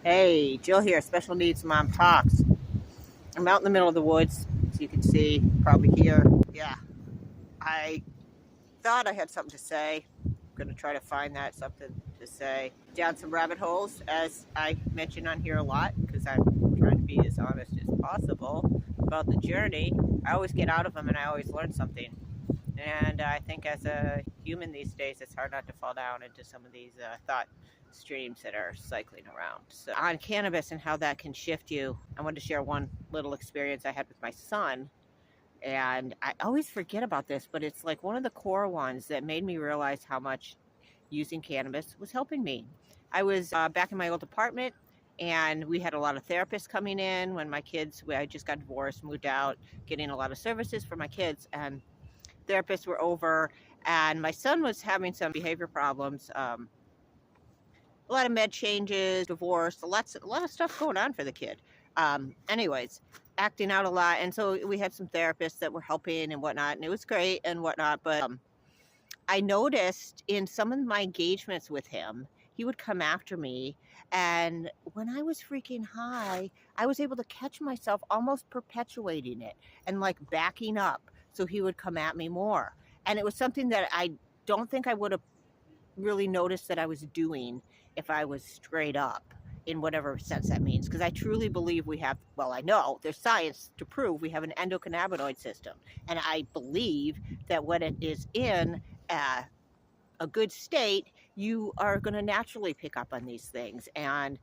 Hey, Jill here, Special Needs Mom Talks. I'm out in the middle of the woods, as you can see, probably here. Yeah, I thought I had something to say. I'm going to try to find that something to say. Down some rabbit holes, as I mention on here a lot, because I'm trying to be as honest as possible about the journey. I always get out of them and I always learn something. And I think as a human these days, it's hard not to fall down into some of these thought streams that are cycling around. So on cannabis and how that can shift you, I wanted to share one little experience I had with my son. And I always forget about this, but it's like one of the core ones that made me realize how much using cannabis was helping me. I was back in my old apartment, and we had a lot of therapists coming in when my kids, I just got divorced, moved out, getting a lot of services for my kids. And therapists were over, and my son was having some behavior problems, a lot of med changes, divorce, a lot of stuff going on for the kid. Anyways, acting out a lot, and so we had some therapists that were helping and whatnot, and it was great and whatnot. But I noticed in some of my engagements with him, he would come after me, and when I was freaking high, I was able to catch myself almost perpetuating it and like backing up so he would come at me more. And it was something that I don't think I would have really noticed that I was doing if I was straight up, in whatever sense that means. Because I truly believe we have, well, I know there's science to prove we have an endocannabinoid system. And I believe that when it is in a good state, you are going to naturally pick up on these things. And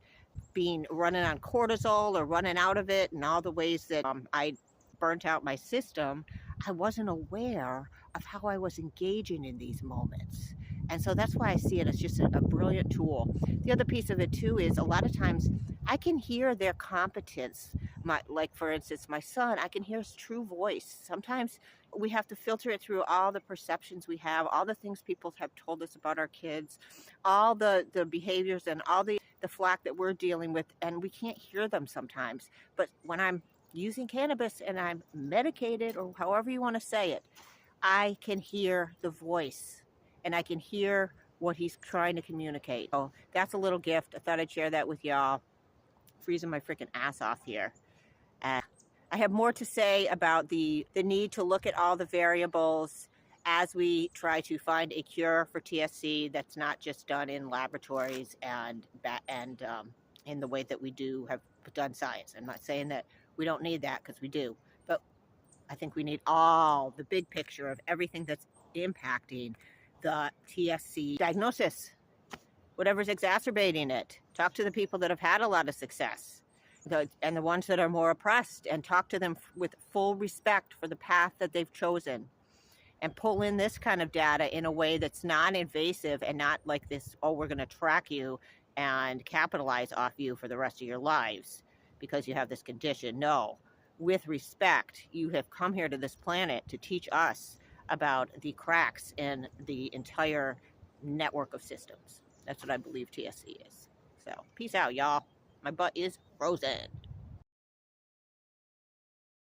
being running on cortisol or running out of it, and all the ways that I burnt out my system, I wasn't aware of how I was engaging in these moments. And so that's why I see it as just a brilliant tool. The other piece of it too is a lot of times I can hear their competence. Like for instance, my son, I can hear his true voice. Sometimes we have to filter it through all the perceptions we have, all the things people have told us about our kids, all the behaviors and all the flack that we're dealing with, and we can't hear them sometimes. But when I'm using cannabis and I'm medicated, or however you want to say it, I can hear the voice and I can hear what he's trying to communicate. So that's a little gift. I thought I'd share that with y'all. Freezing my freaking ass off here. And I have more to say about the need to look at all the variables as we try to find a cure for TSC that's not just done in laboratories and in the way that we have done science. I'm not saying that we don't need that, because we do, but I think we need all the big picture of everything that's impacting the TSC diagnosis, whatever's exacerbating it. Talk to the people that have had a lot of success, and the ones that are more oppressed, and talk to them with full respect for the path that they've chosen, and pull in this kind of data in a way that's non-invasive and not like this, oh, we're going to track you and capitalize off you for the rest of your lives because you have this condition. No, with respect, you have come here to this planet to teach us about the cracks in the entire network of systems. That's what I believe TSC is. So peace out, y'all. My butt is frozen.